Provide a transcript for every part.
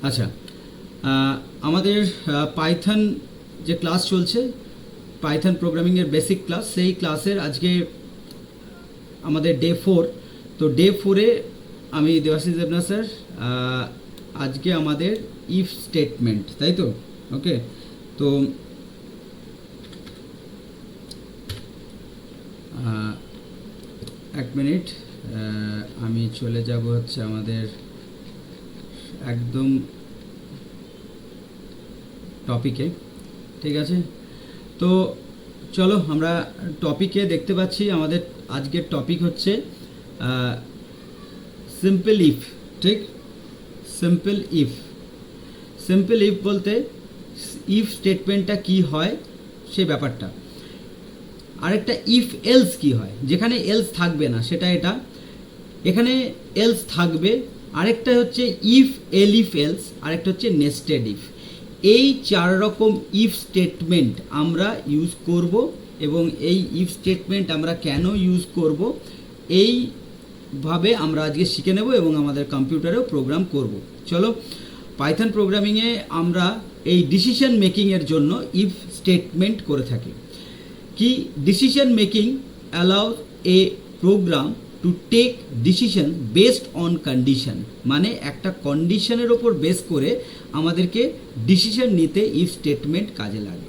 আচ্ছা, আমাদের পাইথন যে ক্লাস চলছে, পাইথন প্রোগ্রামিংয়ের বেসিক ক্লাস, সেই ক্লাসের আজকে আমাদের ডে 4। তো ডে 4-এ আমি দেবাশিস দেবনাথ স্যার, আজকে আমাদের ইফ স্টেটমেন্ট, তাই তো? ওকে, তো এক মিনিট, আমি চলে যাব হচ্ছে আমাদের একদম টপিকে। ঠিক আছে, তো চলো আমরা টপিকে দেখতে পাচ্ছি আমাদের আজকের টপিক হচ্ছে সিম্পল ইফ। ঠিক, সিম্পল ইফ। সিম্পল ইফ বলতে ইফ স্টেটমেন্টটা কি হয় সেই ব্যাপারটা। আরেকটা ইফ এলস কি হয়, যেখানে এলস থাকবে না সেটা এটা, এখানে এলস থাকবে। আরেকটা হচ্ছে ইফ এলিফ এলস, আরেকটা হচ্ছে নেস্টেড ইফ। এই 4 রকম ইফ স্টেটমেন্ট আমরা ইউজ করব, এবং এই ইফ স্টেটমেন্ট আমরা কেন ইউজ করব এইভাবে আমরা আজকে শিখে নেব এবং আমাদের কম্পিউটারেও প্রোগ্রাম করব। চলো, পাইথন প্রোগ্রামিংয়ে আমরা এই ডিসিশন মেকিংয়ের জন্য ইফ স্টেটমেন্ট করে থাকি। কি decision making allows a program to take decision based on condition, মানে একটা কন্ডিশনের ওপর বেস করে আমাদেরকে ডিসিশন নিতে ইফ স্টেটমেন্ট কাজে লাগে।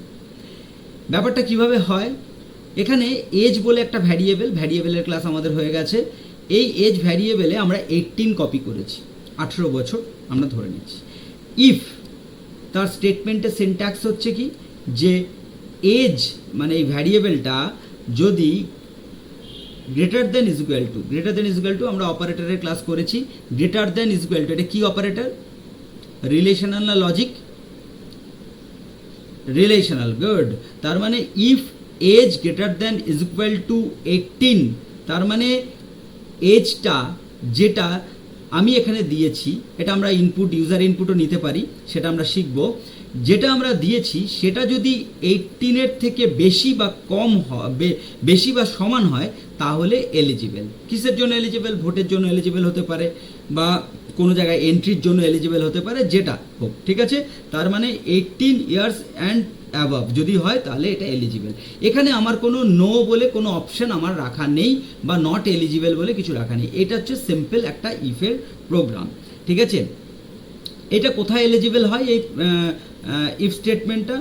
ব্যাপারটা কিভাবে হয়, এখানে এজ বলে একটা ভ্যারিয়েবলের ক্লাস আমাদের হয়ে গেছে। এই এজ ভ্যারিয়েবলে আমরা 18 কপি করেছি, 18 বছর আমরা ধরে নিচ্ছি। ইফ তার স্টেটমেন্টের সিনট্যাক্স হচ্ছে কি, যে এজ মানে এই ভ্যারিয়েবলটা যদি greater than is equal to আমরা অপারেটরের ক্লাস করেছি। Greater than is equal to এটা কি অপারেটর? রিলেশনাল না লজিক? Relational, good. তার মানে if age greater than is equal to 18, তার মানে এজটা যেটা আমি এখানে দিয়েছি, এটা আমরা ইনপুট, ইউজার ইনপুটও নিতে পারি, সেটা আমরা শিখব। যেটা আমরা দিয়েছি সেটা যদি 18-এর থেকে বেশি বা কম হয়, বেশি বা সমান হয়, তাহলে এলিজিবল। কিসের জন্য এলিজিবল? ভোটের জন্য এলিজিবল হতে পারে, বা কোনো জায়গায় এন্ট্রির জন্য এলিজিবল হতে পারে, যেটা হোক। ঠিক আছে, তার মানে 18 ইয়ার্স অ্যান্ড অ্যাবভ যদি হয় তাহলে এটা এলিজিবল। এখানে আমার কোনো নো বলে কোনো অপশন আমার রাখা নেই, বা নট এলিজিবল বলে কিছু রাখা নেই। এটা হচ্ছে সিম্পল একটা ইফের প্রোগ্রাম। ঠিক আছে, এটা কোথায় এলিজিবল হয় এই ইফ স্টেটমেন্টটা?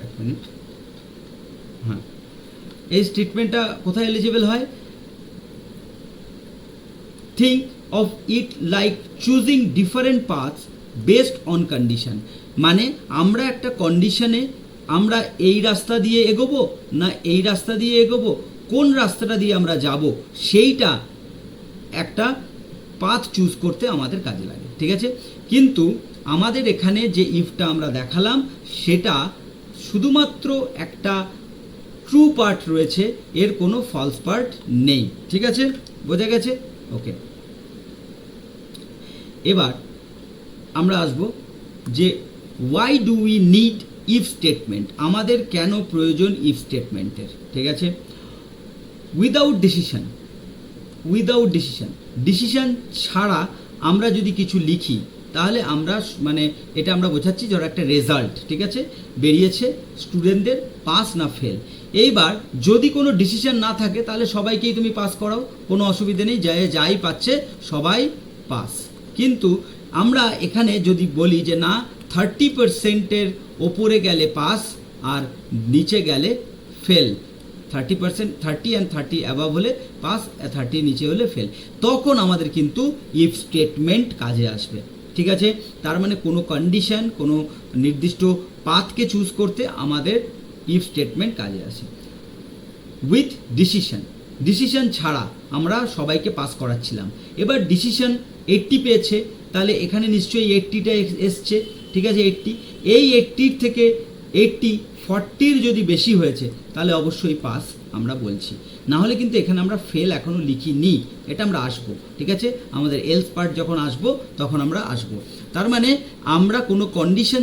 এক মিনিট, হ্যাঁ, এই স্টেটমেন্টটা কোথায় এলিজিবল হয়? Think of it like choosing different paths based on condition, মানে আমরা একটা কন্ডিশনে আমরা এই রাস্তা দিয়ে এগোবো না এই রাস্তা দিয়ে এগোবো, কোন রাস্তাটা দিয়ে আমরা যাব, সেইটা একটা পাথ চুজ করতে আমাদের কাজে লাগে। ঠিক আছে, কিন্তু আমাদের এখানে যে ইফটা আমরা দেখালাম সেটা শুধুমাত্র একটা ট্রু পার্ট রয়েছে, এর কোনো ফলস পার্ট নেই। ঠিক আছে, বোঝা গেছে? ওকে, এবার আমরা আসব যে why do we need if statement, আমাদের কেন প্রয়োজন ইফ স্টেটমেন্টের। ঠিক আছে, উইদাউট ডিসিশন ডিসিশন ছাড়া আমরা যদি কিছু লিখি তাহলে আমরা মানে এটা আমরা বোঝাচ্ছি, ধরো একটা রেজাল্ট ঠিক আছে বেরিয়েছে, স্টুডেন্টদের পাস না ফেল। এইবার যদি কোনো ডিসিশন না থাকে তাহলে সবাইকেই তুমি পাস করাও, কোনো অসুবিধা নেই, যাই পাচ্ছে সবাই পাস। কিন্তু আমরা এখানে যদি বলি যে না, 30%-এর ওপরে গেলে পাস আর নিচে গেলে ফেল, 30%, 30 অ্যান্ড 30 অ্যাবাভ হলে পাস, 30 নিচে হলে ফেল, তখন আমাদের কিন্তু ইফ স্টেটমেন্ট কাজে আসবে। ঠিক আছে, তার মানে কোনো কন্ডিশন, কোনো নির্দিষ্ট পাথকে চুজ করতে আমাদের ইফ স্টেটমেন্ট কাজে আসে। উইথ ডিসিশন ছাড়া আমরা সবাইকে পাস করাচ্ছিলাম, এবার ডিসিশন 80 পেয়েছে, তাহলে এখানে নিশ্চয়ই 80টা এসছে। ঠিক আছে, 80, এই 80-র থেকে 40-র যদি বেশি হয়েছে তাহলে অবশ্যই পাস আমরা বলছি, না হলে কিন্তু এখানে আমরা ফেল এখনও লিখিনি, এটা আমরা আসবো। ঠিক আছে, আমাদের এলস পার্ট যখন আসবো তখন আমরা আসবো। তার মানে আমরা কোনো কন্ডিশন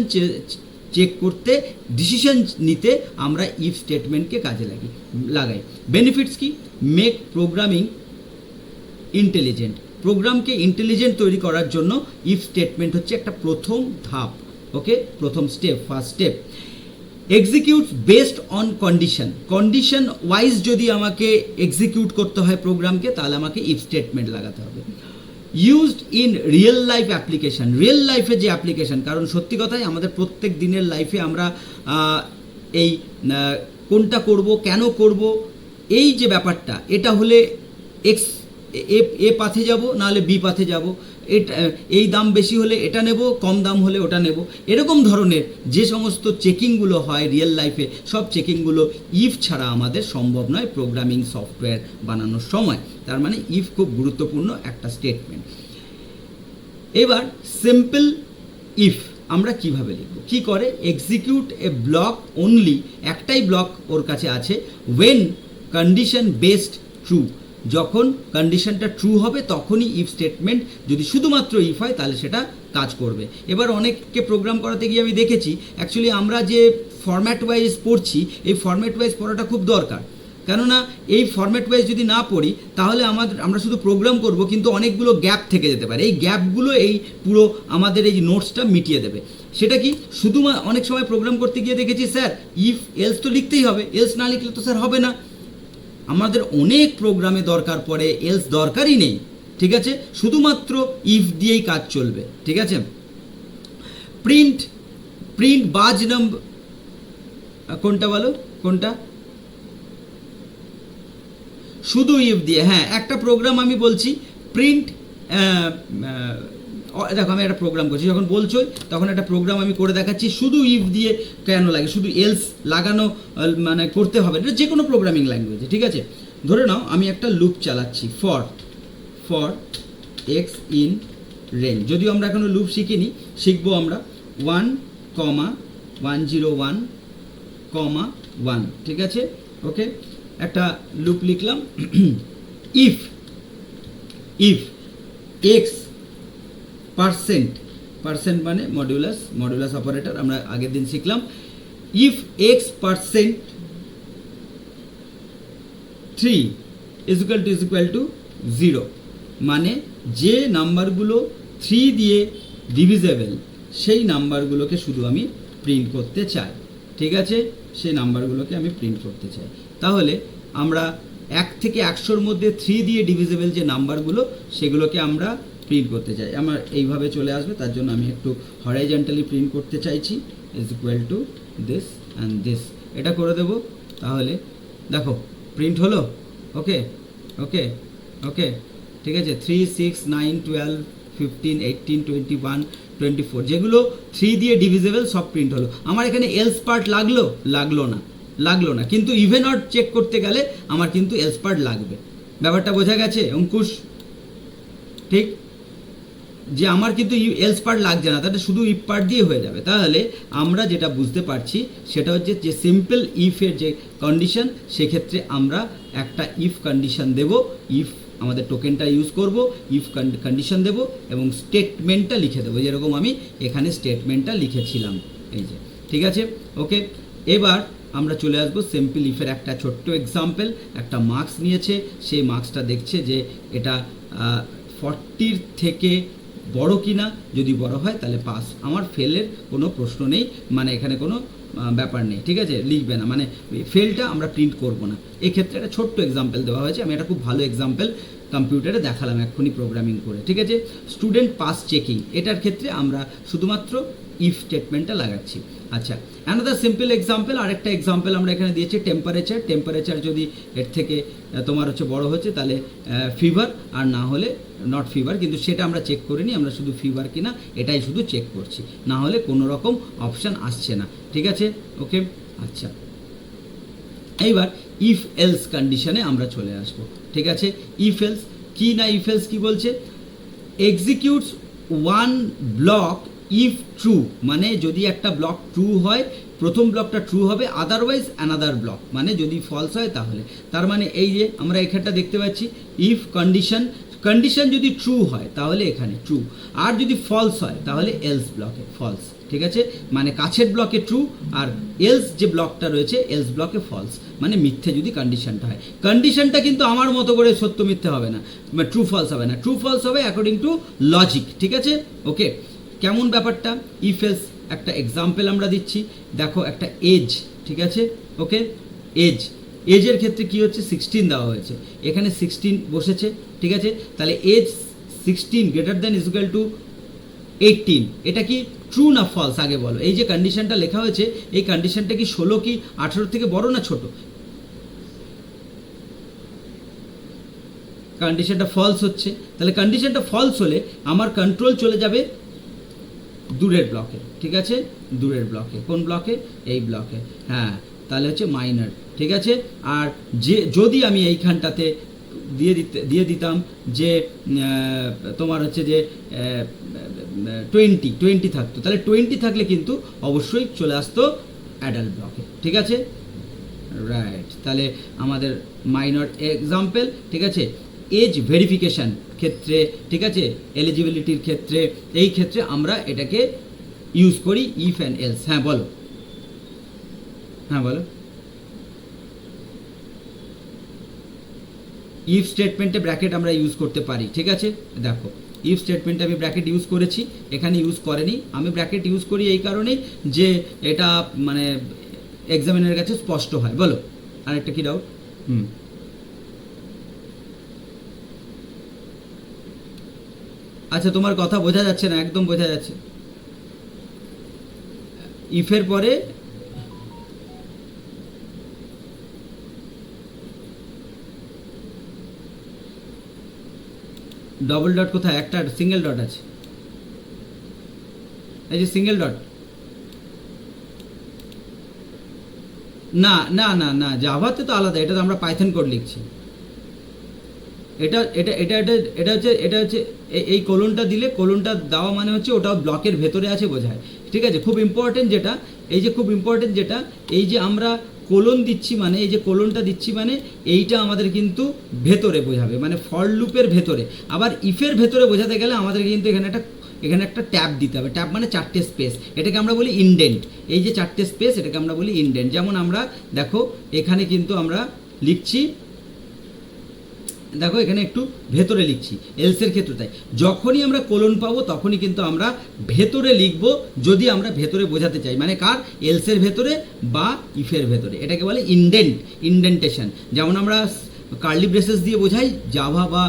চেক করতে, ডিসিশন নিতে আমরা ইফ স্টেটমেন্টকে কাজে লাগাই। বেনিফিটস কি? মেক প্রোগ্রামিং ইন্টেলিজেন্ট, প্রোগ্রামকে ইন্টেলিজেন্ট তৈরি করার জন্য ইফ স্টেটমেন্ট হচ্ছে একটা প্রথম ধাপ, ওকে, প্রথম step, first step. Execute based on condition, condition wise যদি আমাকে এক্সিকিউট করতে হয় প্রোগ্রামকে, তাহলে আমাকে ইফ স্টেটমেন্ট লাগাতে হবে। Used in real life application, real লাইফে যে অ্যাপ্লিকেশন, কারণ সত্যি কথাই আমাদের প্রত্যেক দিনের লাইফে আমরা এই কোনটা করব, কেন করব, এই যে ব্যাপারটা, এটা হলে এক্স এ পাথে যাব, নাহলে বি পাথে যাব, এটা এই দাম বেশি হলে এটা নেব, কম দাম হলে ওটা নেব, এরকম ধরনের যে সমস্ত চেকিংগুলো হয় রিয়েল লাইফে, সব চেকিংগুলো ইফ ছাড়া আমাদের সম্ভব নয় প্রোগ্রামিং সফটওয়্যার বানানোর সময়। তার মানে ইফ খুব গুরুত্বপূর্ণ একটা স্টেটমেন্ট। এবার সিম্পল ইফ আমরা কিভাবে লিখব, কি করে, এক্সিকিউট এ ব্লক অনলি, একটাই ব্লক ওর কাছে আছে, ওয়েন কন্ডিশন বেসড ট্রু, যখন কন্ডিশনটা ট্রু হবে তখনই ইফ স্টেটমেন্ট, যদি শুধুমাত্র ইফ হয় তাহলে সেটা কাজ করবে। এবার অনেককে প্রোগ্রাম করাতে গিয়ে আমি দেখেছি, অ্যাকচুয়ালি আমরা যে ফরম্যাট ওয়াইজ পড়ছি, এই ফরম্যাট ওয়াইজ পড়াটা খুব দরকার, কেননা এই ফরম্যাট ওয়াইজ যদি না পড়ি তাহলে আমরা শুধু প্রোগ্রাম করব, কিন্তু অনেকগুলো গ্যাপ থেকে যেতে পারে, এই গ্যাপগুলো এই পুরো আমাদের এই নোটসটা মিটিয়ে দেবে। সেটা কি, শুধু অনেক সময় প্রোগ্রাম করতে গিয়ে দেখেছি, স্যার ইফ এলস তো লিখতেই হবে, এলস না লিখলে তো স্যার হবে না। আমাদের অনেক প্রোগ্রামে দরকার পড়ে এলস দরকারই নেই, ঠিক আছে, শুধুমাত্র ইফ দিয়েই কাজ চলবে, ঠিক আছে। প্রিন্ট বাজ নাম্বার, কোনটা বলো, কোনটা, শুধু ইফ দিয়ে, হ্যাঁ একটা প্রোগ্রাম আমি বলছি, প্রিন্ট, দেখো আমি একটা প্রোগ্রাম করছি, যখন বলছো তখন একটা প্রোগ্রাম আমি করে দেখাচ্ছি, শুধু ইফ দিয়ে কেন লাগে, শুধু এলস লাগানো মানে করতে হবে, এটা যে কোনো প্রোগ্রামিং ল্যাঙ্গুয়েজে, ঠিক আছে। ধরে নাও আমি একটা লুপ চালাচ্ছি, ফর এক্স ইন রেঞ্জ, যদিও আমরা এখনো লুপ শিখিনি, শিখবো আমরা 1,101,1, ঠিক আছে, ওকে, একটা লুপ লিখলাম। ইফ এক্স পার্সেন্ট মানে মডুলাস অপারেটর, আমরা আগের দিন শিখলাম। If x percent 3 is equal two 0, মানে যে নাম্বারগুলো 3 দিয়ে ডিভিজেবল সেই নাম্বারগুলোকে শুধু আমি প্রিন্ট করতে চাই, ঠিক আছে, সেই নাম্বারগুলোকে আমি প্রিন্ট করতে চাই। তাহলে আমরা 1 থেকে 100-র মধ্যে 3 দিয়ে ডিভিজেবল যে নাম্বারগুলো সেগুলোকে আমরা প্রিন্ট করতে চাই, আমার এইভাবে চলে আসবে, তার জন্য আমি একটু হরাইজন্টালি প্রিন্ট করতে চাইছি, is equal to this and this, এটা করে দেব, তাহলে দেখো প্রিন্ট হলো, ওকে ওকে ওকে, ঠিক আছে, 3, 6, 9, 12, 15, 18, 21, 24 যেগুলো 3 দিয়ে ডিভিজেবল সব প্রিন্ট হলো। আমার এখানে এলস পার্ট লাগলো না, কিন্তু ইভেন অড চেক করতে গেলে আমার কিন্তু এলস পার্ট লাগবে। ব্যাপারটা বোঝা গেছে অঙ্কুশ? ঠিক, যে আমার কিন্তু এলস পার্ট লাগছে না, তাহলে শুধু ইফ পার্ট দিয়ে হয়ে যাবে। তাহলে আমরা যেটা বুঝতে পারছি সেটা হচ্ছে যে সিম্পল ইফের যে কন্ডিশন, সেক্ষেত্রে আমরা একটা ইফ কন্ডিশন দেব, ইফ আমাদের টোকেনটা ইউজ করব, ইফ কন্ডিশন দেব এবং স্টেটমেন্টটা লিখে দেবো, যেরকম আমি এখানে স্টেটমেন্টটা লিখেছিলাম, এই যে, ঠিক আছে, ওকে। এবার আমরা চলে আসবো সিম্পল ইফের একটা ছোট্ট এক্সাম্পল। একটা মার্কস নিয়েছে, সেই মার্কসটা দেখছে যে এটা 40 থেকে বড় কিনা, যদি বড় হয় তাহলে পাস, আমার ফেলের কোনো প্রশ্ন নেই, মানে এখানে কোনো ব্যাপার নেই, ঠিক আছে, লিখবে না, মানে ফেলটা আমরা প্রিন্ট করব না। এক্ষেত্রে একটা ছোট্ট এক্সাম্পল দেওয়া হয়েছে, আমি একটা খুব ভালো এক্সাম্পল কম্পিউটারে দেখালাম এক্ষুনি প্রোগ্রামিং করে, ঠিক আছে। স্টুডেন্ট পাস চেকিং, এটার ক্ষেত্রে আমরা শুধুমাত্র ইফ স্টেটমেন্টটা লাগাচ্ছি। আচ্ছা, অ্যানাদার সিম্পল এক্সাম্পল, আরেকটা এক্সাম্পল আমরা এখানে দিয়েছি টেম্পারেচার যদি এর থেকে তোমার হচ্ছে বড় হচ্ছে তাহলে ফিভার, আর না হলে নট ফিভার, কিন্তু সেটা আমরা চেক করিনি, আমরা শুধু ফিভার কিনা এটাই শুধু চেক করছি, না হলে কোনো রকম অপশান আসছে না, ঠিক আছে, ওকে। আচ্ছা, এইবার ইফ এলস কন্ডিশনে আমরা চলে আসবো, ঠিক আছে। ইফ এলস কি না, ইফ এলস কি বলছে, executes one block if true, মানে যদি একটা ব্লক ট্রু হয়, প্রথম ব্লকটা ট্রু হবে, আদারওয়াইজ অ্যানাদার ব্লক, মানে যদি ফলস হয় তাহলে, তার মানে এই যে আমরা এখানটা দেখতে পাচ্ছি ইফ কন্ডিশন যদি ট্রু হয় তাহলে এখানে ট্রু, আর যদি ফলস হয় তাহলে এলস ব্লকে ফলস, ঠিক আছে, মানে কাছের ব্লকে ট্রু আর এলস যে ব্লকটা রয়েছে এলস ব্লকে ফলস, মানে মিথ্যে যদি কন্ডিশনটা হয়। কন্ডিশনটা কিন্তু আমার মতো করে সত্য মিথ্যে হবে না, ট্রু ফলস হবে না, ট্রু ফলস হবে অ্যাকর্ডিং টু লজিক। ঠিক আছে, ওকে। কেমন ব্যাপারটা, ইফ এলস একটা এক্সাম্পল আমরা দিচ্ছি, দেখো একটা এজ, ঠিক আছে, ওকে, এজের ক্ষেত্রে কি হচ্ছে 16 দেওয়া হয়েছে, এখানে 16 বসেছে, ঠিক আছে, তাহলে age 16 greater than is equal to 18, এটা কি ট্রু না ফলস আগে বলো। এই যে কন্ডিশনটা লেখা হয়েছে এই কন্ডিশনটা কি 16 কি 18 থেকে বড় না ছোট? কন্ডিশনটা ফলস হচ্ছে, তাহলে কন্ডিশনটা ফলস হলে আমার কন্ট্রোল চলে যাবে দূরের ব্লকে, ঠিক আছে, দূরের ব্লকে। কোন ব্লকে? এই ব্লকে, হ্যাঁ, তাহলে হচ্ছে মাইনর, ঠিক আছে। আর যে যদি আমি এইখানটাতে দিয়ে দিতাম যে তোমার হচ্ছে যে 20 থাকতো, তাহলে 20 থাকলে কিন্তু অবশ্যই চলে আসতো অ্যাডাল্ট ব্লকে, ঠিক আছে, রাইট। তাহলে আমাদের মাইনর এক্সাম্পল, ঠিক আছে, এজ ভেরিফিকেশান ক্ষেত্রে, ঠিক আছে, এলিজিবিলিটির ক্ষেত্রে, এই ক্ষেত্রে আমরা এটাকে ইউজ করি ইফ অ্যান্ড এলস। হ্যাঁ বলো, হ্যাঁ বলো। ইফ স্টেটমেন্টে ব্র্যাকেট আমরা ইউজ করতে পারি, ঠিক আছে, দেখো ইফ স্টেটমেন্টে আমি ব্র্যাকেট ইউজ করেছি, এখানে ইউজ করেনি। আমি ব্র্যাকেট ইউজ করি এই কারণেই যে এটা মানে এক্সামিনারের কাছে স্পষ্ট হয়। বলো আরেকটা কি ডাউট? আচ্ছা, তোমার কথা বোঝা যাচ্ছে না, একদম বোঝা যাচ্ছে। ইফের পরে ডবল ডট কোথায়? একটা সিঙ্গেল ডট আছে, এই যে সিঙ্গেল ডট। না না না না, জাভাতে তো আলাদা, এটা তো আমরা পাইথন কোড লিখছি। এটা এটা এটা এটা এটা হচ্ছে এই কোলনটা দিলে, কোলনটা দেওয়া মানে হচ্ছে ওটা ব্লকের ভেতরে আছে বোঝায়, ঠিক আছে। খুব ইম্পর্টেন্ট যেটা, এই যে খুব ইম্পর্টেন্ট যেটা, এই যে আমরা কোলন দিচ্ছি মানে, এই যে কোলনটা দিচ্ছি মানে এইটা আমাদের কিন্তু ভেতরে বোঝাবে, মানে ফর লুপের ভেতরে। আবার ইফের ভেতরে বোঝাতে গেলে আমাদের কিন্তু এখানে একটা ট্যাব দিতে হবে। ট্যাব মানে 4টে স্পেস, এটাকে আমরা বলি ইনডেন্ট। এই যে 4টে স্পেস, এটাকে আমরা বলি ইনডেন্ট। যেমন আমরা দেখো এখানে কিন্তু আমরা লিখছি, দেখো এখানে একটু ভেতরে লিখছি, এলসের ক্ষেত্রে তাই। যখনই আমরা কোলন পাবো তখনই কিন্তু আমরা ভেতরে লিখব, যদি আমরা ভেতরে বোঝাতে চাই, মানে কার? এলসের ভেতরে বা ইফের ভেতরে। এটাকে বলে ইনডেন্টেশন। যেমন আমরা কার্লি ব্রেসেস দিয়ে বোঝাই জাভা বা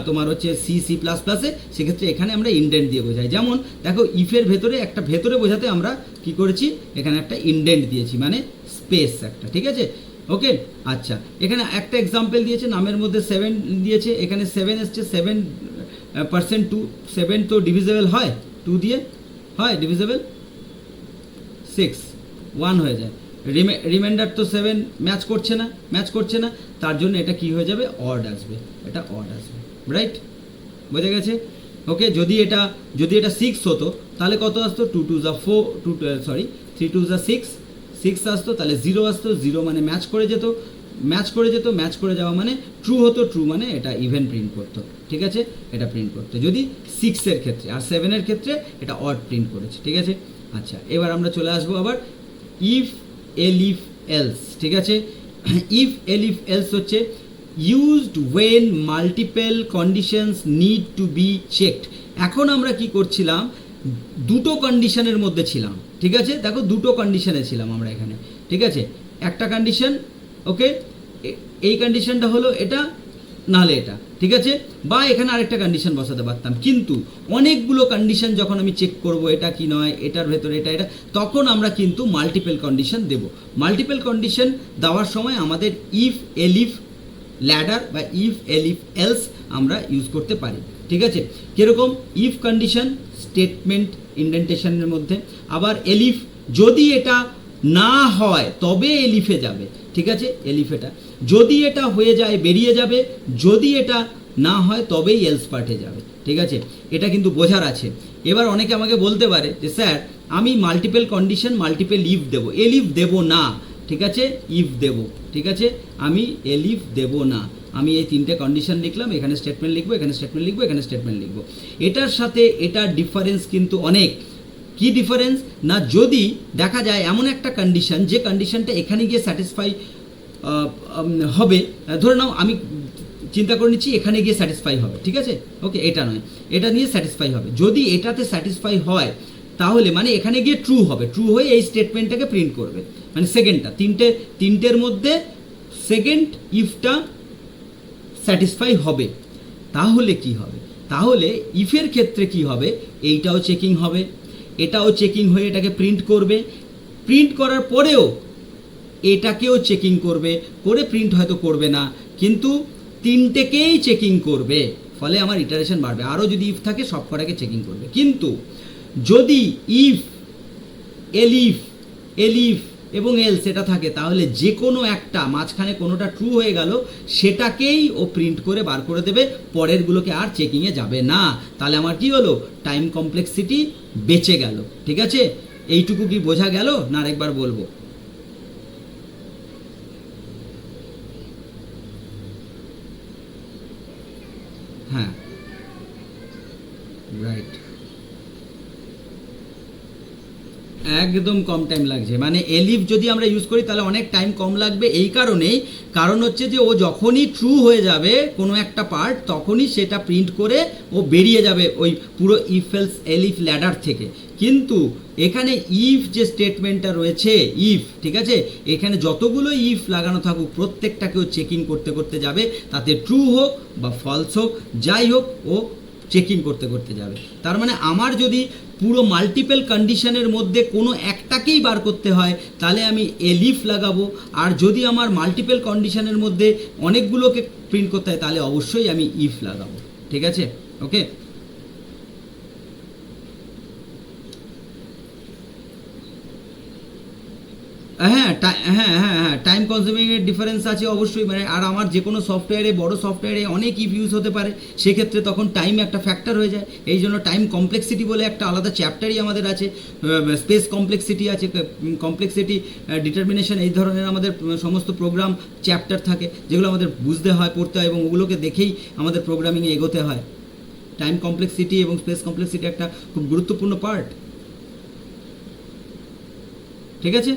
তোমার হচ্ছে সি প্লাস প্লাসে, সেক্ষেত্রে এখানে আমরা ইনডেন্ট দিয়ে বোঝাই। যেমন দেখো ইফের ভেতরে একটা ভেতরে বোঝাতে আমরা কি করেছি, এখানে একটা ইনডেন্ট দিয়েছি, মানে স্পেস একটা, ঠিক আছে, ওকে। আচ্ছা, এখানে একটা এক্সাম্পল দিয়েছে, নামের মধ্যে 7 দিয়েছে, এখানে 7 এসছে, 7% 2, 7 তো ডিভিজেবল হয় 2 দিয়ে, হয় ডিভিজেবল 6, 1 হয়ে যায়। রিমাইন্ডার তো 7 ম্যাচ করছে না, তার জন্য এটা কি হয়ে যাবে? অড আসবে, এটা অড আসবে, রাইট, বোঝা গেছে, ওকে। যদি এটা 6 হতো তাহলে কত আসতো? 2 2 যা 4, 3 2 যা 6 আসতো, তাহলে 0 আসতো, 0 মানে ম্যাচ করে যেত, ম্যাচ করে যাওয়া মানে ট্রু হতো, ট্রু মানে এটা ইভেন প্রিন্ট করতো, ঠিক আছে, এটা প্রিন্ট করতো যদি 6-এর ক্ষেত্রে। আর 7-এর ক্ষেত্রে এটা অড প্রিন্ট করেছে, ঠিক আছে। আচ্ছা, এবার আমরা চলে আসবো আবার ইফ এলিফ এলস, ঠিক আছে। ইফ এলিফ এলস হচ্ছে used when multiple conditions need to be checked. এখন আমরা কি করছিলাম? দুটো কন্ডিশনের মধ্যে ছিলাম, ঠিক আছে, দেখো দুটো কন্ডিশনে ছিলাম আমরা এখানে, ঠিক আছে। একটা কন্ডিশন, ওকে, এই কন্ডিশনটা হলো এটা, নাহলে এটা, ঠিক আছে, বা এখানে আরেকটা কন্ডিশন বসাতে পারতাম। কিন্তু অনেকগুলো কন্ডিশন যখন আমি চেক করব এটা কি নয়, এটার ভেতরে এটা, তখন আমরা কিন্তু মাল্টিপল কন্ডিশন দেব। মাল্টিপল কন্ডিশন দেওয়ার সময় আমাদের ইফ এলিফ ল্যাডার বা ইফ এলিফ এলস আমরা ইউজ করতে পারি, ঠিক আছে। কিরকম? ইফ কন্ডিশন স্টেটমেন্ট ইনডেন্টেশনের মধ্যে, আবার এলিফ যদি এটা না হয় তবে এলিফে যাবে, ঠিক আছে, এলিফ এটা যদি এটা হয়ে যায় বেরিয়ে যাবে, যদি এটা না হয় তবেই এলস পার্টে যাবে, ঠিক আছে। এটা কিন্তু বোঝার আছে। এবার অনেকে আমাকে বলতে পারে যে স্যার আমি মাল্টিপল কন্ডিশন মাল্টিপল ইফ দেবো, এলিফ দেবো না, ঠিক আছে, ইফ দেবো, ঠিক আছে, আমি এলিফ দেবো না। আমি এই 3টে কন্ডিশন লিখলাম, এখানে স্টেটমেন্ট লিখবো, এখানে স্টেটমেন্ট লিখবো, এখানে স্টেটমেন্ট লিখবো। এটার সাথে এটার ডিফারেন্স কিন্তু অনেক, কি ডিফারেন্স না, যদি দেখা যায় এমন একটা কন্ডিশন যে কন্ডিশনটা এখানে গিয়ে স্যাটিসফাই হবে, ধরে নাও আমি চিন্তা করে নিচ্ছি এখানে গিয়ে স্যাটিসফাই হবে, ঠিক আছে, ওকে, এটা নয়, এটা নিয়ে স্যাটিসফাই হবে। যদি এটাতে স্যাটিসফাই হয় তাহলে মানে এখানে গিয়ে ট্রু হবে, ট্রু হয়ে এই স্টেটমেন্টটাকে প্রিন্ট করবে, মানে সেকেন্ডটা, তিনটের মধ্যে সেকেন্ড ইফটা স্যাটিসফাই হবে। তাহলে কি হবে, তাহলে ইফের ক্ষেত্রে কি হবে, এইটাও চেকিং হবে, এটাও চেকিং হয়ে এটাকে প্রিন্ট করবে, প্রিন্ট করার পরেও এটাকেও চেকিং করবে, করে প্রিন্ট হয়তো করবে না, কিন্তু তিনটেকেই চেকিং করবে, ফলে আমার ইটারেশন বাড়বে। আরও যদি ইফ থাকে সব কটাকে চেকিং করবে। কিন্তু যদি ইফ, এলিফ, এলিফ এবং এলস এটা থাকে, তাহলে যে কোনো একটা মাঝখানে কোনোটা ট্রু হয়ে গেল সেটাকেই ও প্রিন্ট করে বার করে দেবে, পরেরগুলোকে আর চেকিংয়ে যাবে না। তাহলে আমার কি হলো, টাইম কমপ্লেক্সিটি বেঁচে গেল। ঠিক আছে, এইটুকু কি বোঝা গেল না আরেকবার বলবো? হ্যাঁ, রাইট, একদম কম টাইম লাগছে। মানে এলিফ যদি আমরা ইউজ করি তাহলে অনেক টাইম কম লাগবে, এই কারণেই, কারণ হচ্ছে যে ও যখনই ট্রু হয়ে যাবে কোনো একটা পার্ট, তখনই সেটা প্রিন্ট করে ও বেরিয়ে যাবে ওই পুরো ইফ এলস এলিফ ল্যাডার থেকে। কিন্তু এখানে ইফ যে স্টেটমেন্টটা রয়েছে, ইফ, ঠিক আছে, এখানে যতগুলো ইফ লাগানো থাকুক প্রত্যেকটাকেও চেকিং করতে করতে যাবে, তাতে ট্রু হোক বা ফলস হোক যাই হোক ও চেকিং করতে করতে যাবে। তার মানে আমার যদি পুরো মাল্টিপল কন্ডিশনের মধ্যে কোনো একটাকেই বার করতে হয় তাহলে আমি এলিফ লাগাবো, আর যদি আমার মাল্টিপল কন্ডিশনের মধ্যে অনেকগুলোকে প্রিন্ট করতে হয় তাহলে অবশ্যই আমি ইফ লাগাবো। ঠিক আছে, ওকে। হ্যাঁ, হ্যাঁ হ্যাঁ হ্যাঁ, টাইম কনজিউমিংয়ের ডিফারেন্স আছে অবশ্যই। মানে আর আমার যে কোনো সফটওয়্যারে, বড় সফটওয়্যারে অনেক ইফ ইউজ হতে পারে, সেক্ষেত্রে তখন টাইম একটা ফ্যাক্টর হয়ে যায়। এই জন্য টাইম কমপ্লেক্সিটি বলে একটা আলাদা চ্যাপ্টারই আমাদের আছে, স্পেস কমপ্লেক্সিটি আছে, কমপ্লেক্সিটি ডিটারমিনেশন, এই ধরনের আমাদের সমস্ত প্রোগ্রাম চ্যাপ্টার থাকে যেগুলো আমাদের বুঝতে হয়, পড়তে হয়, এবং ওগুলোকে দেখেই আমাদের প্রোগ্রামিংয়ে এগোতে হয়। টাইম কমপ্লেক্সিটি এবং স্পেস কমপ্লেক্সিটি একটা খুব গুরুত্বপূর্ণ পার্ট। ঠিক আছে,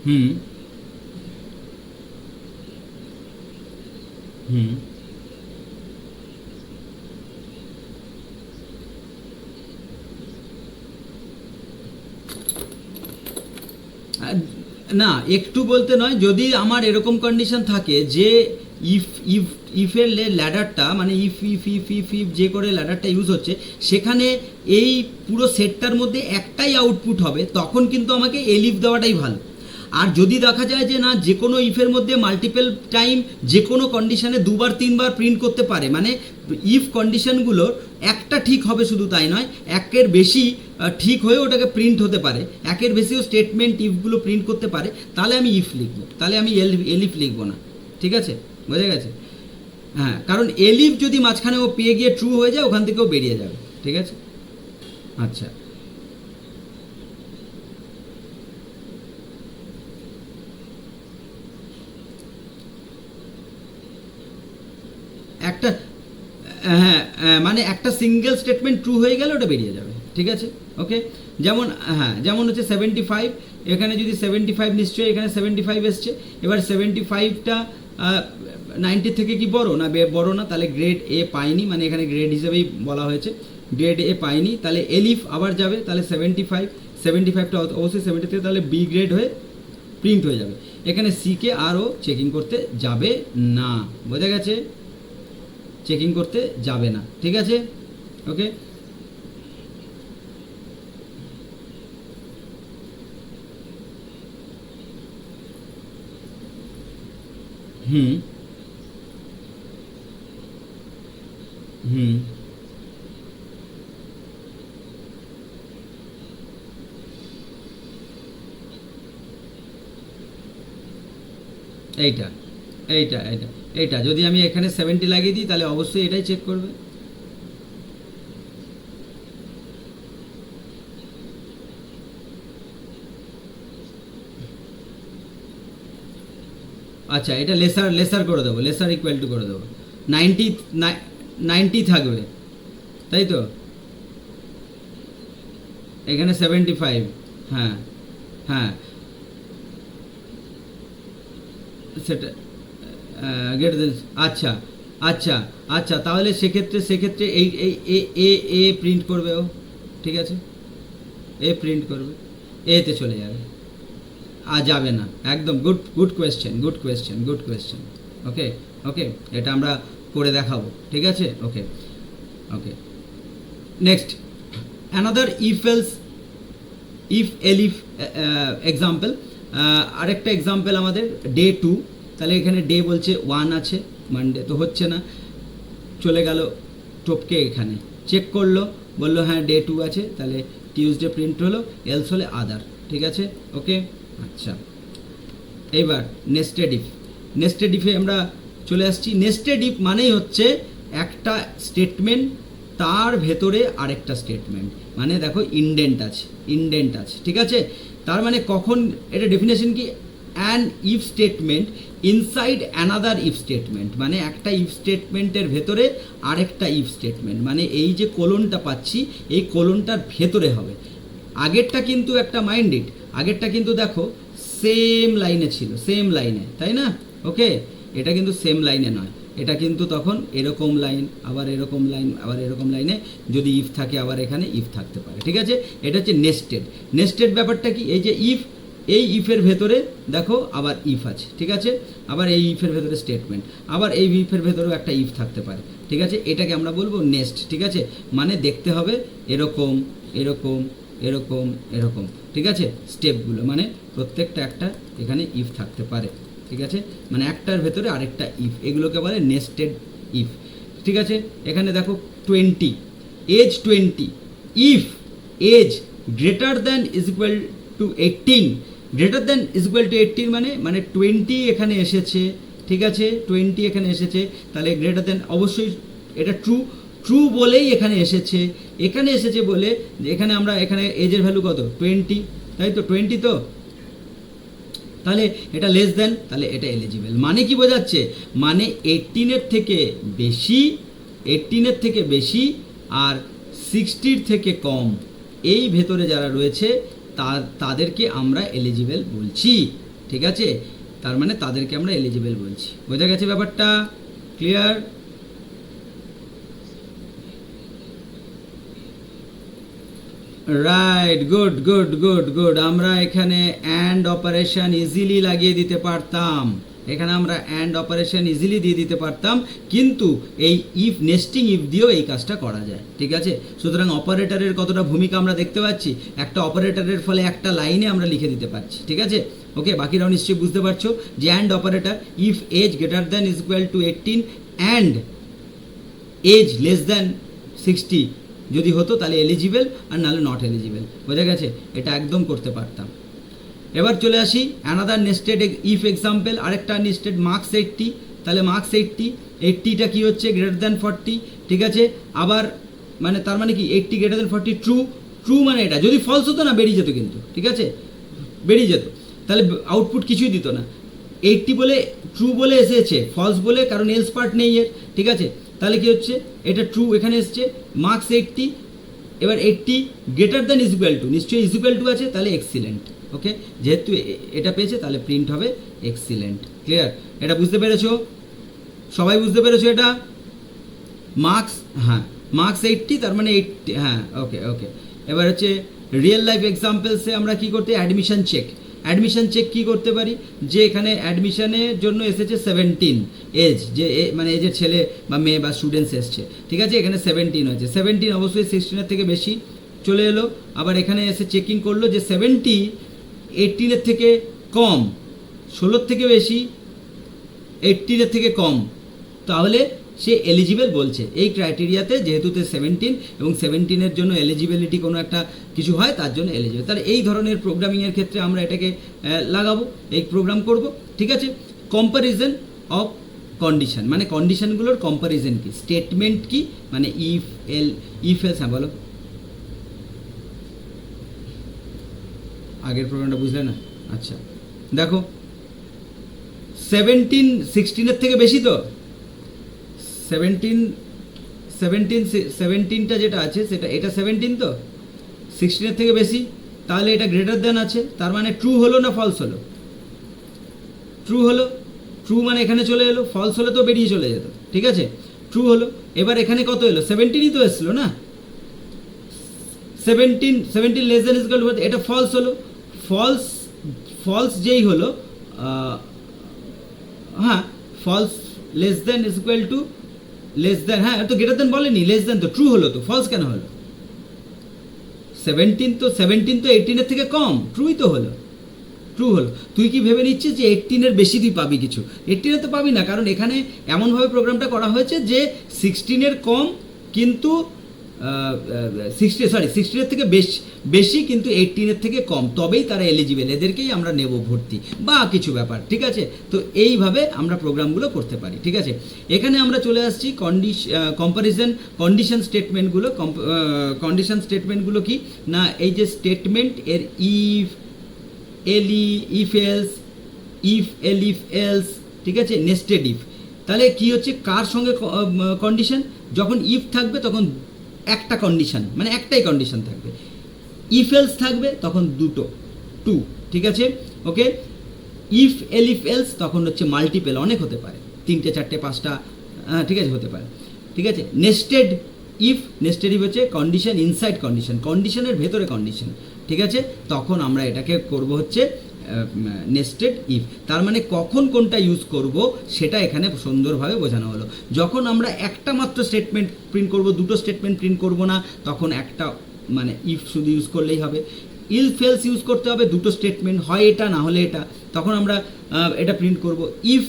হুম হুম। না, একটু বলতে নয়, যদি আমার এরকম কন্ডিশন থাকে যে ইফ ইফ ইফের ল্যাডারটা, মানে if if if if if যে করে ল্যাডারটা ইউজ হচ্ছে, সেখানে এই পুরো সেটটার মধ্যে একটাই আউটপুট হবে, তখন কিন্তু আমাকে এলিফ দেওয়াটাই ভালো। আর যদি দেখা যায় যে না, যে কোনো ইফের মধ্যে মাল্টিপল টাইম যে কোনো কন্ডিশনে দুবার তিনবার প্রিন্ট করতে পারে, মানে ইফ কন্ডিশনগুলোর একটা ঠিক হবে শুধু তাই নয়, একের বেশি ঠিক হয়ে ওটাকে প্রিন্ট হতে পারে, একের বেশিও স্টেটমেন্ট ইফগুলো প্রিন্ট করতে পারে, তাহলে আমি ইফ লিখবো, তাহলে আমি এলিফ লিখবো না। ঠিক আছে, বোঝা গেছে? হ্যাঁ, কারণ এলিফ যদি মাঝখানে ও পেয়ে গিয়ে ট্রু হয়ে যায়, ওখান থেকেও বেরিয়ে যাবে। ঠিক আছে, আচ্ছা। একটা, হ্যাঁ, মানে একটা সিঙ্গেল স্টেটমেন্ট ট্রু হয়ে গেলে ওটা বেরিয়ে যাবে। ঠিক আছে, ওকে। যেমন, হ্যাঁ, যেমন হচ্ছে 75, এখানে যদি 75, নিশ্চয়ই এখানে 75 এসছে, এবার 75টা 90 থেকে কি বড় না, বড় না, তাহলে গ্রেড এ পাইনি, মানে এখানে গ্রেড হিসেবেই বলা হয়েছে, গ্রেড এ পাইনি, তাহলে এলিফ আবার যাবে, তাহলে 75টা অবশ্যই 70 থেকে, তাহলে বি গ্রেড হয়ে প্রিন্ট হয়ে যাবে। এখানে সিকে আরও চেকিং করতে যাবে না, বোঝা গেছে? চেকিং করতে যাবে না। ঠিক আছে, ওকে। হুম হুম। এইটা এইটা এইটা এইটা যদি আমি এখানে 70 লাগিয়ে দিই তাহলে অবশ্যই এটাই চেক করবে। আচ্ছা, এটা লেসার লেসার করে দেবো, লেসার ইকুয়াল টু করে দেবো। 90 90 থাকবে, তাই তো? এখানে 75, হ্যাঁ হ্যাঁ সেটা গ্রেটার দেন, আচ্ছা আচ্ছা আচ্ছা, তাহলে সেক্ষেত্রে এই এই এ এ এ প্রিন্ট করবে ও, ঠিক আছে, এ প্রিন্ট করবে, এতে চলে যাবে, আর যাবে না। একদম good good question, good question, good question. Okay okay, এটা আমরা করে দেখাবো, ঠিক আছে? Okay okay, next another if else if elif example. আরেকটা এক্সাম্পল আমাদের ডে 2, তাহলে এখানে ডে বলছে 1 আছে, মানডে তো হচ্ছে না, চলে গেল টপকে, এখানে চেক করলো, বললো হ্যাঁ ডে 2 আছে, তাহলে টিউসডে প্রিন্ট হলো, এলস হলে আদার, ঠিক আছে? ওকে আচ্ছা, এইবার নেস্টেড ইফ। নেস্টেড ইফে আমরা চলে আসছি। নেস্টেড ইফ মানেই হচ্ছে একটা স্টেটমেন্ট তার ভেতরে আরেকটা স্টেটমেন্ট, মানে দেখো ইনডেন্ট আছে, ইনডেন্ট আছে, ঠিক আছে? তার মানে কখন, এটা ডেফিনেশন কি, an if statement inside another if statement, মানে একটা ইফ স্টেটমেন্টের ভেতরে আরেকটা ইফ স্টেটমেন্ট, মানে এই যে কোলনটা পাচ্ছি এই কোলনটার ভেতরে হবে। আগেরটা কিন্তু একটা মাইন্ডেড, আগেরটা কিন্তু দেখো সেম লাইনে ছিল, সেম লাইনে, তাই না? ওকে, এটা কিন্তু সেম লাইনে নয়, এটা কিন্তু তখন এরকম লাইন, আবার এরকম লাইন, আবার এরকম লাইনে যদি ইফ থাকে আবার এখানে ইফ থাকতে পারে, ঠিক আছে? এটা হচ্ছে নেস্টেড। নেস্টেড ব্যাপারটা কি, এই যে ইফ, এই ইফের ভেতরে দেখো আবার ইফ আছে, ঠিক আছে? আবার এই ইফের ভেতরে স্টেটমেন্ট, আবার এই ইফের ভেতরেও একটা ইফ থাকতে পারে, ঠিক আছে? এটাকে আমরা বলবো নেস্ট, ঠিক আছে? মানে দেখতে হবে এরকম এরকম এরকম এরকম, ঠিক আছে? স্টেপগুলো মানে প্রত্যেকটা একটা এখানে ইফ থাকতে পারে, ঠিক আছে? মানে একটার ভেতরে আরেকটা ইফ, এগুলোকে বলে নেস্টেড ইফ, ঠিক আছে? এখানে দেখো 20, age 20, if age greater than is equal to 18, greater than is equal to 18 মানে 20 এখানে এসেছে, ঠিক আছে? 20 এখানে এসেছে, তাহলে গ্রেটার দ্যান অবশ্যই এটা ট্রু, ট্রু বলেই এখানে এসেছে, এখানে এসেছে বলে এখানে আমরা, এখানে এজের ভ্যালু কত, 20, তাই তো? 20 তো, তাহলে এটা লেস দেন, তাহলে এটা এলিজিবল। মানে কি বোঝাচ্ছে, মানে 18-এর থেকে বেশি, 18-এর থেকে বেশি আর 60-র থেকে কম, এই ভেতরে যারা রয়েছে তাদেরকে আমরা এলিজিবল বলছি, ঠিক আছে? তার মানে তাদেরকে আমরা এলিজিবল বলছি। বোঝা গেছে ব্যাপারটা? Clear? Right, good good good good. আমরা এখানে অ্যান্ড অপারেশন ইজিলি লাগিয়ে দিতে পারতাম, এখানে আমরা অ্যান্ড অপারেশন ইজিলি দিয়ে দিতে পারতাম, কিন্তু এই ইফ, নেস্টিং ইফ দিয়েও এই কাজটা করা যায়, ঠিক আছে? সুতরাং অপারেটরের কতটা ভূমিকা আমরা দেখতে পাচ্ছি, একটা অপারেটরের ফলে একটা লাইনে আমরা লিখে দিতে পারছি, ঠিক আছে? ওকে, বাকিরাও নিশ্চয়ই বুঝতে পারছো যে and operator, if age greater than is equal to 18 and age less than 60 যদি হতো তাহলে এলিজিবল, আর নাহলে নট এলিজিবল। বোঝা গেছে? এটা একদম করতে পারতাম। এবার চলে আসি অ্যানাদার নেস্টেড ইফ এক্সাম্পল, আরেকটা নেস্টেড মার্কস 80, তাহলে মার্কস 80টা কি হচ্ছে, গ্রেটার দ্যান 40, ঠিক আছে? আবার মানে তার মানে কি 80 গ্রেটার দ্যান 40 ট্রু, ট্রু মানে এটা যদি ফলস হতো না বেরিয়ে যেত কিন্তু, ঠিক আছে? বেরিয়ে যেত, তাহলে আউটপুট কিছুই দিত না। 80 বলে ট্রু বলে এসেছে, ফলস বলে, কারণ এলস পার্ট নেই এর, ঠিক আছে? তাহলে কি হচ্ছে, এটা ট্রু এখানে এসছে, মার্কস 80, এবার 80 greater than is equal two, নিশ্চয়ই ইজ ইকুয়াল টু আছে, তাহলে এক্সিলেন্ট। ওকে, যেহেতু এটা পেয়েছে তাহলে প্রিন্ট হবে এক্সিলেন্ট। ক্লিয়ার? এটা বুঝতে পেরেছো? সবাই বুঝতে পেরেছো এটা? মার্কস, হ্যাঁ মার্কস 80, তার মানে 80, হ্যাঁ ওকে ওকে। এবার হচ্ছে রিয়েল লাইফ এক্সাম্পলসে আমরা কি করতে, অ্যাডমিশন চেক। অ্যাডমিশন চেক কি করতে পারি, যে এখানে অ্যাডমিশনের জন্য এসেছে 17 এজ, যে মানে এজের ছেলে বা মেয়ে বা স্টুডেন্টস এসছে, ঠিক আছে? এখানে 17 হয়েছে, 17 অবশ্যই 16-এর থেকে বেশি চলে এলো। আবার এখানে এসে চেকিং করলো যে 70 18-এর থেকে কম, 16-এর থেকে বেশি, 18-এর থেকে কম, তাহলে সে এলিজিবল বলছে এই ক্রাইটেরিয়াতে, যেহেতু 17 এবং 17-এর জন্য এলিজিবিলিটি কোনো একটা কিছু হয় তার জন্য এলিজিবল। তাহলে এই ধরনের প্রোগ্রামিংয়ের ক্ষেত্রে আমরা এটাকে লাগাবো, এই প্রোগ্রাম করব, ঠিক আছে? কম্প্যারিজন অফ কন্ডিশন, মানে কন্ডিশনগুলোর কম্প্যারিজন কি, স্টেটমেন্ট কি, মানে ইফ এলস। হ্যাঁ বলো, আগের প্রোগ্রামটা বুঝলে না? আচ্ছা দেখো 17 16-এর থেকে বেশি তো, 17টা যেটা আছে সেটা এটা 17 তো 16 থেকে বেশি, তাহলে এটা গ্রেটার দেন আছে, তার মানে ট্রু হলো না ফলস হলো? ট্রু হলো। ট্রু মানে এখানে চলে এলো, ফলস হলে তো বেরিয়ে চলে যেত, ঠিক আছে? ট্রু হলো। এবার এখানে কত এলো? 17ই তো এসলো না, 17 লেস দেন ইকুয়াল টু, এটা ফলস হলো। ফলস যেই হলো, হ্যাঁ false less than equal to less than, হ্যাঁ তো গ্রেটার দেন বলেনি, লেস দেন তো, ট্রু হলো তো, ফলস কেন হলো? 17 তো 18-এর থেকে কম, ট্রুই তো হলো, ট্রু হলো। তুই কি ভেবে নিচ্ছিস যে 18-এর বেশি তুই পাবি কিছু? 18-এ তো পাবি না, কারণ এখানে এমনভাবে প্রোগ্রামটা করা হয়েছে যে 16-এর কম কিন্তু 16-এর থেকে বেশি কিন্তু 18-এর থেকে কম, তবেই তারা এলিজিবল, এদেরকেই আমরা নেব ভর্তি বা কিছু ব্যাপার, ঠিক আছে? তো এইভাবে আমরা প্রোগ্রামগুলো করতে পারি, ঠিক আছে? এখানে আমরা চলে আসছি কন্ডিশন স্টেটমেন্টগুলো। কন্ডিশন স্টেটমেন্টগুলো কি না, এই যে স্টেটমেন্ট এর ইফ এলইফ এলস, ঠিক আছে, নেস্টেড ইফ। তাহলে কি হচ্ছে, কার সঙ্গে কন্ডিশন? যখন ইফ থাকবে তখন একটা কন্ডিশন, মানে একটাই কন্ডিশন থাকবে। ইফ এলস থাকবে তখন টু, ঠিক আছে? ওকে, ইফ এলস তখন হচ্ছে মাল্টিপল, অনেক হতে পারে, 3টে 4টে 5টা, ঠিক আছে, হতে পারে, ঠিক আছে? নেস্টেড ইফ হচ্ছে কন্ডিশন ইনসাইড কন্ডিশন, কন্ডিশনের ভেতরে কন্ডিশন, ঠিক আছে? তখন আমরা এটাকে করব হচ্ছে নেস্টেড ইফ। তার মানে কখন কোনটা ইউজ করব সেটা এখানে সুন্দরভাবে বোঝানো হলো। যখন আমরা একটা মাত্র স্টেটমেন্ট প্রিন্ট করব, দুটো স্টেটমেন্ট প্রিন্ট করব না, তখন একটা মানে ইফ শুধু ইউজ করলেই হবে। ইফ এলস ইউজ করতে হবে, দুটো স্টেটমেন্ট, হয় এটা না হলে এটা, তখন আমরা এটা প্রিন্ট করব। ইফ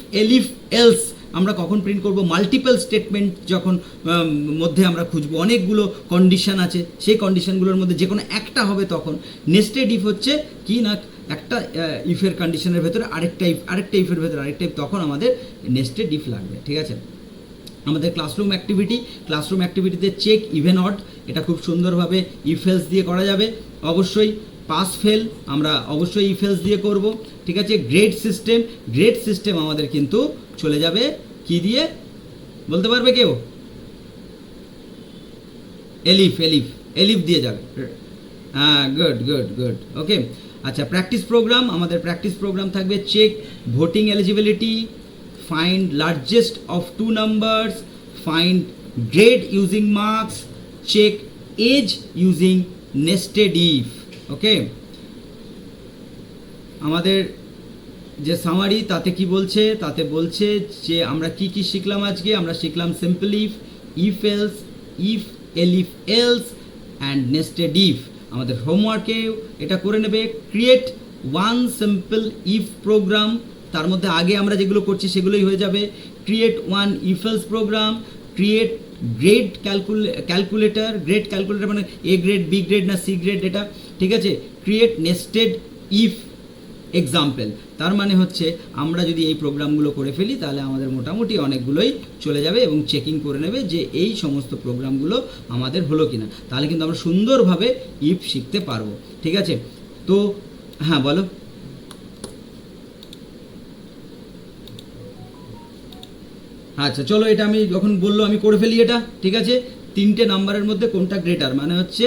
এলস আমরা কখন প্রিন্ট করব? মাল্টিপল স্টেটমেন্ট যখন মধ্যে আমরা খুঁজবো, অনেকগুলো কন্ডিশন আছে, সেই কন্ডিশনগুলোর মধ্যে যে কোনো একটা হবে তখন। নেস্টেড ইফ হচ্ছে কি না, একটা ইফের কন্ডিশনের ভেতরে আরেকটা ইফের ভেতরে আরেকটা ইফ, তখন আমাদের নেস্টেড ইফ লাগবে, ঠিক আছে? আমাদের ক্লাসরুম অ্যাক্টিভিটিতে চেক ইভেন অড, এটা খুব সুন্দরভাবে ইফ এলস দিয়ে করা যাবে। অবশ্যই পাস ফেল আমরা অবশ্যই ইফ এলস দিয়ে করব, ঠিক আছে? গ্রেড সিস্টেম আমাদের কিন্তু চলে যাবে কি দিয়ে, বলতে পারবে কেউ? এলিফ দিয়ে যাবে, হ্যাঁ, গুড, ওকে। আচ্ছা, আমাদের প্র্যাকটিস প্রোগ্রাম থাকবে check voting eligibility, find largest of two numbers, find grade using marks, check age using nested if, okay? আমাদের যে সামারি তাতে কি বলছে? তাতে বলছে যে আমরা কি শিখলাম আজকে। আমরা শিখলাম simple if else, elif else and nested if. আমাদের হোমওয়ার্কে এটা করে নেবে, create one simple if program. তার মধ্যে আগে আমরা যেগুলো করছি সেগুলোই হয়ে যাবে। Create one if else program, create grade calculator মানে এ গ্রেড, বি গ্রেড না সি গ্রেড, এটা ঠিক আছে? Create nested if example. তার মানে হচ্ছে আমরা যদি এই প্রোগ্রামগুলো করে ফেলি তাহলে আমাদের মোটামুটি অনেকগুলোই চলে যাবে এবং চেকিং করে নেবে যে এই সমস্ত প্রোগ্রামগুলো আমাদের হলো কিনা। তাহলে কিন্তু আমরা সুন্দরভাবে ইফ শিখতে পারবো, ঠিক আছে? তো হ্যাঁ বলো। আচ্ছা চলো, এটা আমি যখন বললো আমি করে ফেলি এটা, ঠিক আছে? 3টে নাম্বারের মধ্যে কোনটা গ্রেটার, মানে হচ্ছে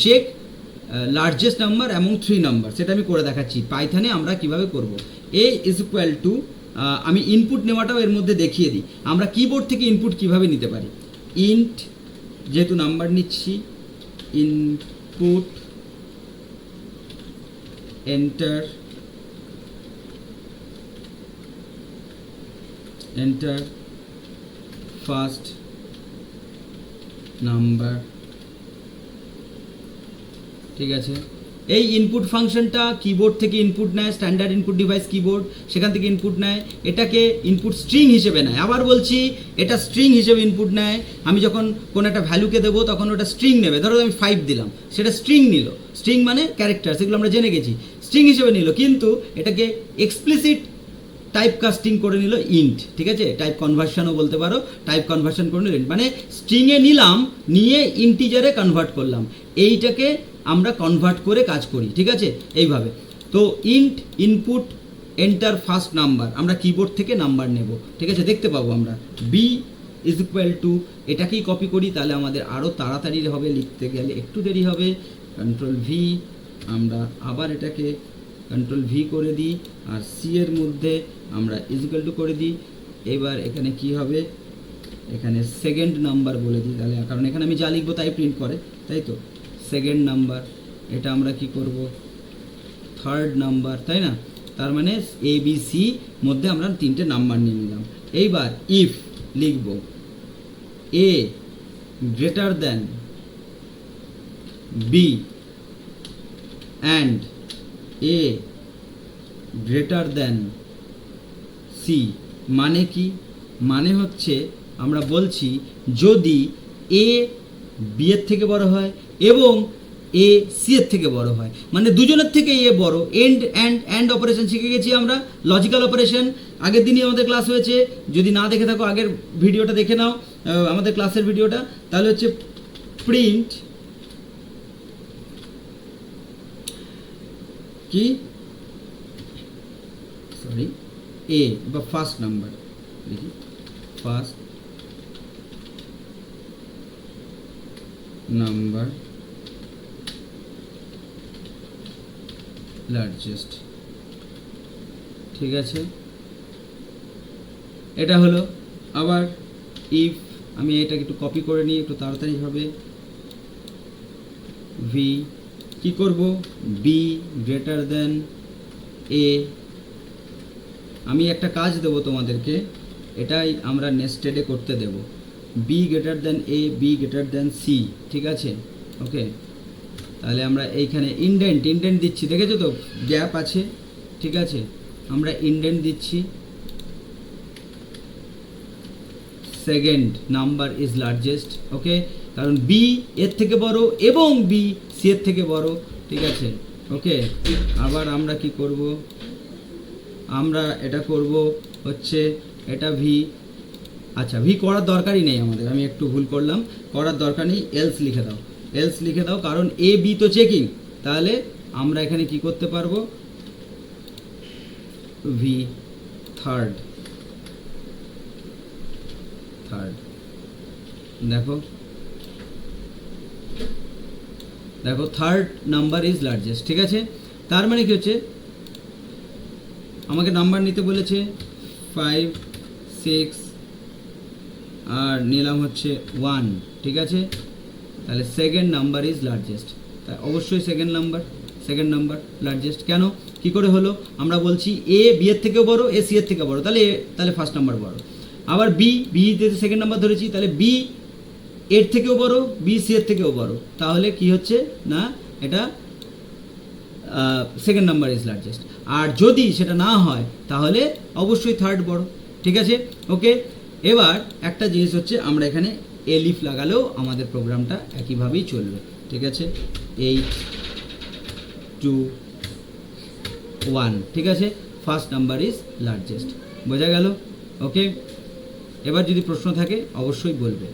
চেক লার্জেস্ট নাম্বার এবং 3 নাম্বার, সেটা আমি করে দেখাচ্ছি পাইথনে আমরা কিভাবে করব। এ ইজ ইকুয়াল টু, আমি ইনপুট নেওয়াটাও এর মধ্যে দেখিয়ে দিই, আমরা কিবোর্ড থেকে ইনপুট কিভাবে নিতে পারি। ইন্ট, যেহেতু নাম্বার নিচ্ছি, ইনপুট এন্টার ফার্স্ট নাম্বার, ঠিক আছে? এই ইনপুট ফাংশনটা কিবোর্ড থেকে ইনপুট নেয়, স্ট্যান্ডার্ড ইনপুট ডিভাইস কিবোর্ড, সেখান থেকে ইনপুট নেয়, এটাকে ইনপুট স্ট্রিং হিসেবে নেয়। আবার বলছি, এটা স্ট্রিং হিসেবে ইনপুট নেয়। আমি যখন কোনো একটা ভ্যালুকে দেবো তখন ওটা স্ট্রিং নেবে। ধরো আমি 5 দিলাম, সেটা স্ট্রিং নিল। স্ট্রিং মানে ক্যারেক্টার, সেগুলো আমরা জেনে গেছি, স্ট্রিং হিসেবে নিল, কিন্তু এটাকে এক্সপ্লিসিট টাইপ কাস্টিং করে নিল ইন্ট, ঠিক আছে? টাইপ কনভার্সনও বলতে পারো, টাইপ কনভার্সন করে নিল ইন্ট, মানে স্ট্রিংয়ে নিলাম, নিয়ে ইন্টিজারে কনভার্ট করলাম, এইটাকে আমরা কনভার্ট করে কাজ করি, ঠিক আছে? এইভাবে। তো int input enter first number, আমরা কিবোর্ড থেকে নাম্বার নেব, ঠিক আছে? দেখতে পাবো আমরা ইজ ইকুয়াল টু, এটাকেই কপি করি, তাহলে আমাদের আরও তাড়াতাড়ি হবে, লিখতে গেলে একটু দেরি হবে। কন্ট্রোল ভি, আমরা আবার এটাকে কন্ট্রোল ভি করে দিই, আর সি এর মধ্যে আমরা ইজ ইকুয়াল টু করে দিই। এবার এখানে কি হবে, এখানে সেকেন্ড নাম্বার বলে দিই, তাহলে কারণ এখানে আমি যা লিখবো তাই প্রিন্ট করে, তাই তো। সেকেন্ড নাম্বার, এটা আমরা কি করব, থার্ড নাম্বার, তাই না? তার মানে এ বি সি মধ্যে আমরা তিনটে নাম্বার নিয়ে নিলাম। এইবার ইফ লিখব A greater than B and A greater than C. মানে কি? মানে হচ্ছে আমরা বলছি যদি এ বি এর থেকে বড় হয় এবং এ সি এর থেকে বড় হয়, মানে দুজনের থেকে এ বড়। অ্যান্ড অপারেশন শিখে গেছি আমরা, লজিক্যাল অপারেশন আগের দিনই আমাদের ক্লাস হয়েছে। যদি না দেখে থাকো আগের ভিডিওটা দেখে নাও, আমাদের ক্লাসের ভিডিওটা। তাহলে হচ্ছে প্রিন্ট কি, সরি, এ বা ফার্স্ট নাম্বার দেখি, ফার্স্ট নাম্বার লার্জেস্ট, ঠিক আছে, এটা হলো। আবার ইফ, আমি এটাকে একটু কপি করে নিই, একটু তাড়াতাড়ি হবে। ভি কি করব, বি গ্রেটার দেন এ। আমি একটা কাজ দেব তোমাদেরকে, এটাই আমরা নেস্টেডে করতে দেব। বি গ্রেটার দেন এ, বি গ্রেটার দেন সি, ঠিক আছে, ওকে। তাহলে আমরা এইখানে ইন্ডেন্ট দিচ্ছি, দেখেছো তো গ্যাপ আছে, ঠিক আছে, আমরা ইন্ডেন্ট দিচ্ছি। সেকেন্ড নাম্বার ইজ লার্জেস্ট, ওকে, কারণ বি এর থেকে বড় এবং বি সি এর থেকে বড়, ঠিক আছে, ওকে। আবার আমরা কি করব, আমরা এটা করব হচ্ছে এটা ভি, আচ্ছা ভি করার দরকারই নেই আমাদের, আমি একটু ভুল করলাম, করার দরকার নেই, এলস লিখে দাও, এলস লিখে দাও, কারণ এ বি তো চেকিং। তাহলে আমরা এখানে কি করতে পারবো, ভি থার্ড, দেখো দেখো থার্ড নাম্বার ইজ লার্জেস্ট, ঠিক আছে। তার মানে কি হচ্ছে, আমাকে নাম্বার নিতে বলেছে 5 6 আর নিলাম হচ্ছে 1, ঠিক আছে। তাহলে সেকেন্ড নাম্বার ইজ লার্জেস্ট, তাই অবশ্যই সেকেন্ড নাম্বার লার্জেস্ট। কেন, কি করে হলো, আমরা বলছি এ বি এর থেকেও বড়, এ সি এর থেকে বড়, তাহলে ফার্স্ট নাম্বার বড়। আবার বি তে সেকেন্ড নাম্বার ধরেছি, তাহলে বি এর থেকেও বড়, বি সি এর থেকেও বড়, তাহলে কি হচ্ছে না, এটা সেকেন্ড নাম্বার ইজ লার্জেস্ট। আর যদি সেটা না হয় তাহলে অবশ্যই থার্ড বড়, ঠিক আছে, ওকে। এবার একটা জিনিস হচ্ছে, আমরা এখানে এলিফ লাগালেও আমাদের প্রোগ্রামটা একইভাবেই চলবে, ঠিক আছে। 8 2 1, ঠিক আছে, ফার্স্ট নাম্বার ইজ লার্জেস্ট, বোঝা গেল, ওকে। এবার যদি প্রশ্ন থাকে অবশ্যই বলবে।